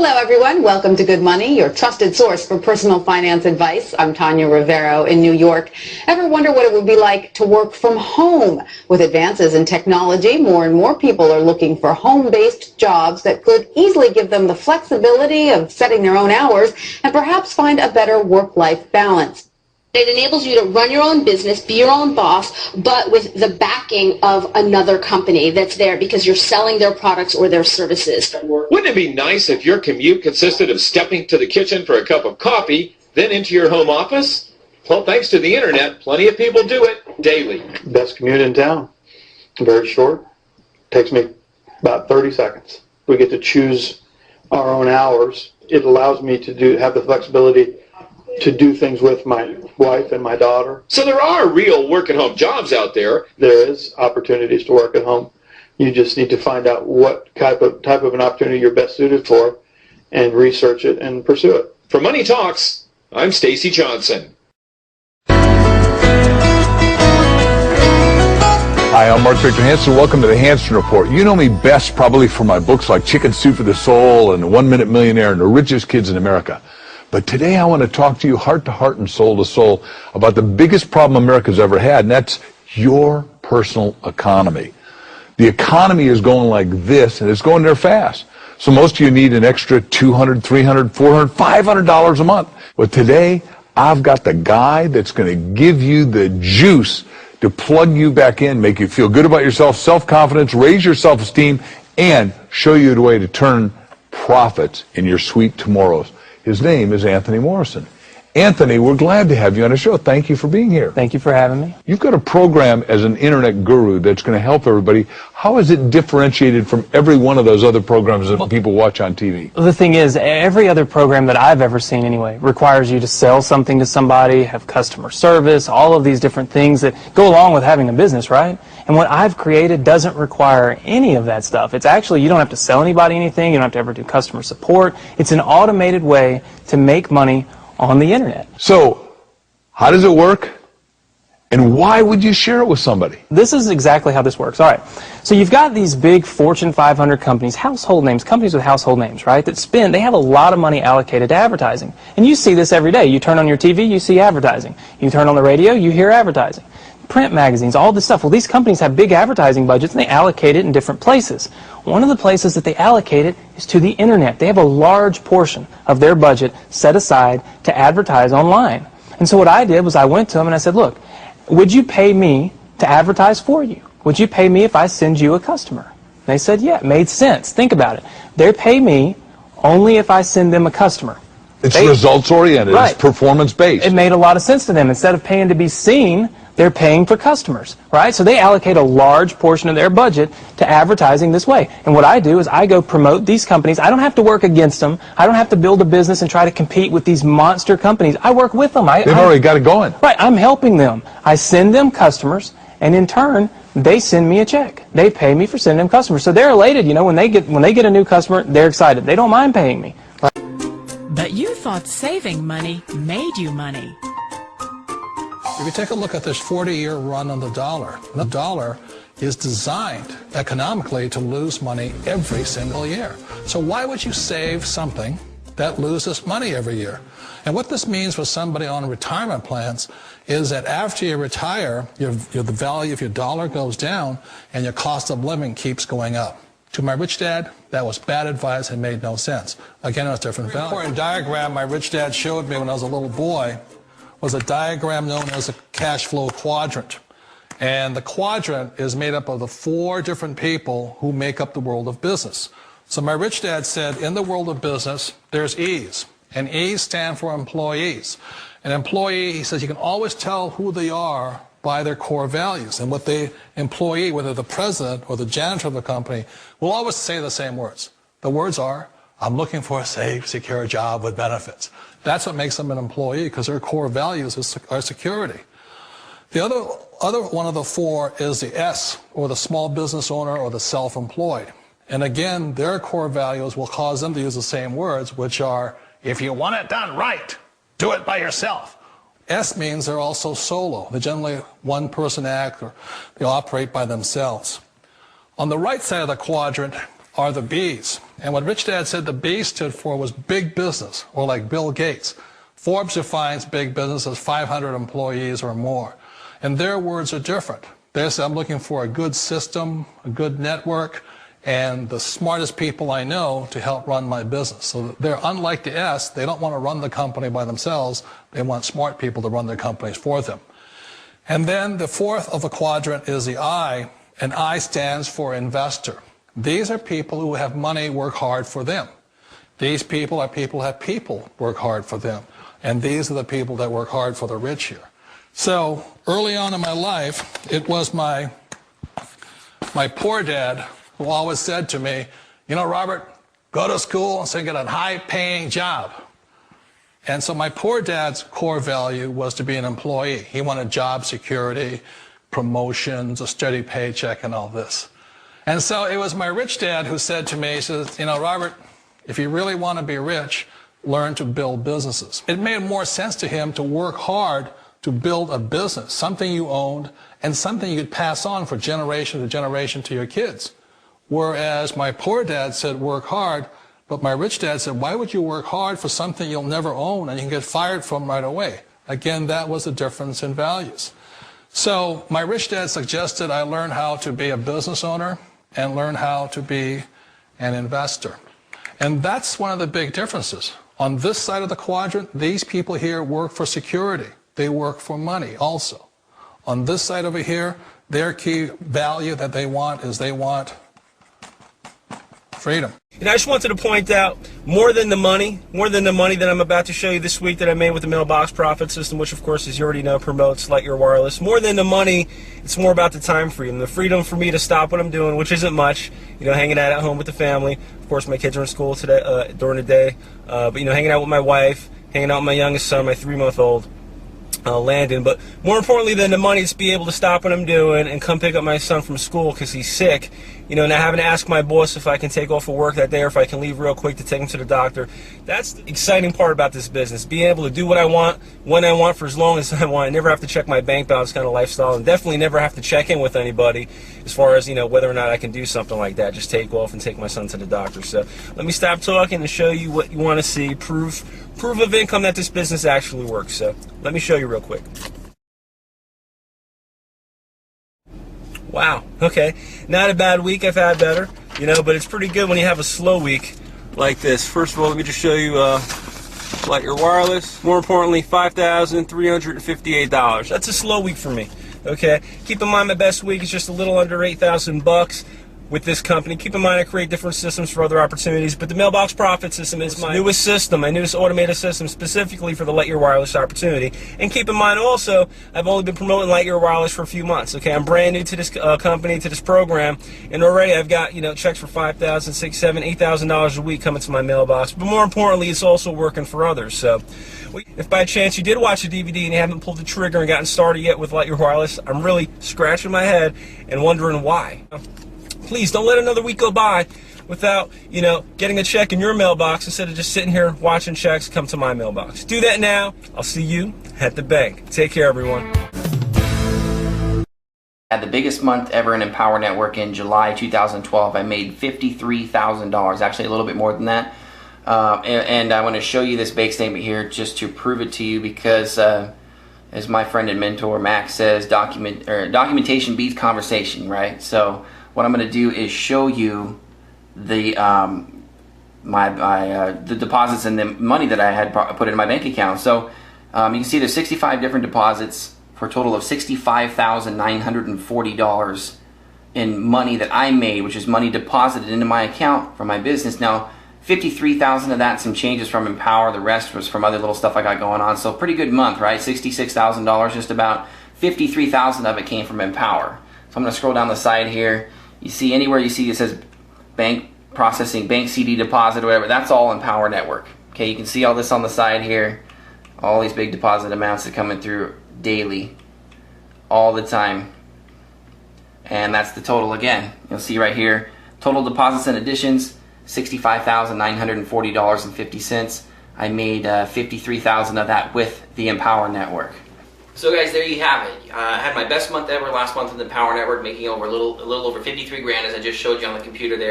Hello, everyone. Welcome to Good Money, your trusted source for personal finance advice. I'm Tanya Rivero in New York. Ever wonder what it would be like to work from home? With advances in technology, more and more people are looking for home-based jobs that could easily give them the flexibility of setting their own hours and perhaps find a better work-life balance. It enables you to run your own business, be your own boss, but with the backing of another company that's there because you're selling their products or their services. Wouldn't it be nice if your commute consisted of stepping to the kitchen for a cup of coffee, then into your home office? Well, thanks to the internet, plenty of people do it daily. Best commute in town. Very short. Takes me about 30 seconds. We get to choose our own hours. It allows me to have the flexibility to do things with my wife and my daughter. So there are real work-at-home jobs out there. There is opportunities to work at home. You just need to find out what type of an opportunity you're best suited for and research it and pursue it. For Money Talks, I'm Stacy Johnson. Hi, I'm Mark Victor Hansen. Welcome to the Hansen Report. You know me best probably for my books like Chicken Soup for the Soul and The 1 Minute Millionaire and The Richest Kids in America. But today I want to talk to you heart to heart and soul to soul about the biggest problem America's ever had, and that's your personal economy. The economy is going like this, and it's going there fast. So most of you need an extra $200, $300, $400, $500 a month. But today, I've got the guy that's going to give you the juice to plug you back in, make you feel good about yourself, self-confidence, raise your self-esteem, and show you the way to turn profits in your sweet tomorrows. His name is Anthony Morrison. Anthony, we're glad to have you on the show. Thank you for being here. Thank you for having me. You've got a program as an internet guru that's going to help everybody. How is it differentiated from every one of those other programs that people watch on TV? The thing is, every other program that I've ever seen anyway requires you to sell something to somebody, have customer service, all of these different things that go along with having a business, right? And what I've created doesn't require any of that stuff. It's actually, you don't have to sell anybody anything. You don't have to ever do customer support. It's an automated way to make money on the internet. So, how does it work? And why would you share it with somebody? This is exactly how this works. All right. So you've got these big Fortune 500 companies, household names, companies with household names, right, that they have a lot of money allocated to advertising. And you see this every day. You turn on your TV, you see advertising. You turn on the radio, you hear advertising. Print magazines, all this stuff. Well, these companies have big advertising budgets, and they allocate it in different places. One of the places that they allocate it is to the internet. They have a large portion of their budget set aside to advertise online. And so what I did was I went to them and I said, look, would you pay me to advertise for you? Would you pay me if I send you a customer? And they said, yeah, it made sense. Think about it. They pay me only if I send them a customer. It's results-oriented. Right. It's performance-based. It made a lot of sense to them. Instead of paying to be seen, they're paying for customers, right? So they allocate a large portion of their budget to advertising this way. And what I do is I go promote these companies. I don't have to work against them. I don't have to build a business and try to compete with these monster companies. I work with them. They've already got it going. Right. I'm helping them. I send them customers, and in turn, they send me a check. They pay me for sending them customers. So they're elated. You know, when they get a new customer, they're excited. They don't mind paying me. But you thought saving money made you money. If you take a look at this 40-year run on the dollar is designed economically to lose money every single year. So why would you save something that loses money every year? And what this means for somebody on retirement plans is that after you retire, the value of your dollar goes down and your cost of living keeps going up. To my rich dad, that was bad advice and made no sense. Again, it was different value. An important diagram my rich dad showed me when I was a little boy was a diagram known as a cash flow quadrant. And the quadrant is made up of the 4 different people who make up the world of business. So my rich dad said, in the world of business, there's E's. And E's stand for employees. An employee, he says, you can always tell who they are by their core values. And what the employee, whether the president or the janitor of the company, will always say the same words. The words are, I'm looking for a safe, secure job with benefits. That's what makes them an employee, because their core values are security. The other one of the 4 is the S, or the small business owner or the self-employed. And again, their core values will cause them to use the same words, which are, if you want it done right, do it by yourself. S means they're also solo. They're generally one-person act, or they operate by themselves. On the right side of the quadrant are the B's. And what Rich Dad said the B stood for was big business, or like Bill Gates. Forbes defines big business as 500 employees or more. And their words are different. They say, I'm looking for a good system, a good network, and the smartest people I know to help run my business. So they're unlike the S. They don't want to run the company by themselves. They want smart people to run their companies for them. And then the fourth of the quadrant is the I, and I stands for investor. These are people who have money work hard for them. These people are people who have people work hard for them. And these are the people that work hard for the rich here. So early on in my life, it was my poor dad who always said to me, you know, Robert, go to school and so get a high-paying job. And so my poor dad's core value was to be an employee. He wanted job security, promotions, a steady paycheck, and all this. And so it was my rich dad who said to me, he says, you know, Robert, if you really want to be rich, learn to build businesses. It made more sense to him to work hard to build a business, something you owned, and something you could pass on for generation to generation to your kids. Whereas my poor dad said, work hard, but my rich dad said, why would you work hard for something you'll never own and you can get fired from right away? Again, that was the difference in values. So my rich dad suggested I learn how to be a business owner and learn how to be an investor. And that's one of the big differences. On this side of the quadrant, these people here work for security. They work for money also. On this side over here, their key value that they want is they want freedom. And I just wanted to point out, more than the money that I'm about to show you this week that I made with the mailbox profit system, which of course, as you already know, promotes Lightyear Wireless. More than the money, it's more about the time freedom. The freedom for me to stop what I'm doing, which isn't much, you know, hanging out at home with the family. Of course, my kids are in school today, during the day. But, you know, hanging out with my wife, hanging out with my youngest son, my 3-month-old. Landon, but more importantly than the money, is be able to stop what I'm doing and come pick up my son from school because he's sick, you know, not having to ask my boss if I can take off of work that day or if I can leave real quick to take him to the doctor. That's the exciting part about this business, being able to do what I want, when I want, for as long as I want, and never have to check my bank balance kind of lifestyle, and definitely never have to check in with anybody as far as, you know, whether or not I can do something like that, just take off and take my son to the doctor. So let me stop talking and show you what you want to see, proof of income that this business actually works. So let me show you real quick. Wow, okay, not a bad week. I've had better, you know, but it's pretty good when you have a slow week like this. First of all, let me just show you Lightyear Wireless. More importantly, $5,358. That's a slow week for me. Okay, keep in mind my best week is just a little under $8,000 with this company. Keep in mind I create different systems for other opportunities, but the mailbox profit system is my newest system, my newest automated system specifically for the Lightyear Wireless opportunity. And keep in mind also, I've only been promoting Lightyear Wireless for a few months. Okay, I'm brand new to this company, to this program, and already I've got, you know, checks for $5,000, $6,000, $7,000, $8,000 a week coming to my mailbox. But more importantly, it's also working for others. So if by chance you did watch the DVD and you haven't pulled the trigger and gotten started yet with Lightyear Wireless, I'm really scratching my head and wondering why. Please don't let another week go by without, you know, getting a check in your mailbox instead of just sitting here watching checks come to my mailbox. Do that now. I'll see you at the bank. Take care, everyone. Had the biggest month ever in Empower Network in July 2012. I made $53,000, actually a little bit more than that. And I want to show you this bank statement here just to prove it to you because, as my friend and mentor Max says, documentation beats conversation, right? So what I'm going to do is show you the the deposits and the money that I had put in my bank account. So you can see there's 65 different deposits for a total of $65,940 in money that I made, which is money deposited into my account from my business. Now, 53,000 of that, some changes from Empower. The rest was from other little stuff I got going on. So pretty good month, right? $66,000, just about. 53,000 of it came from Empower. So I'm going to scroll down the side here. You see anywhere you see it says bank processing, bank CD deposit, or whatever, that's all Empower Network. Okay, you can see all this on the side here. All these big deposit amounts that are coming through daily, all the time. And that's the total again. You'll see right here, total deposits and additions, $65,940.50. I made 53,000 of that with the Empower Network. So guys, there you have it. I had my best month ever last month in the Empower Network, making over a little over 53 grand, as I just showed you on the computer there.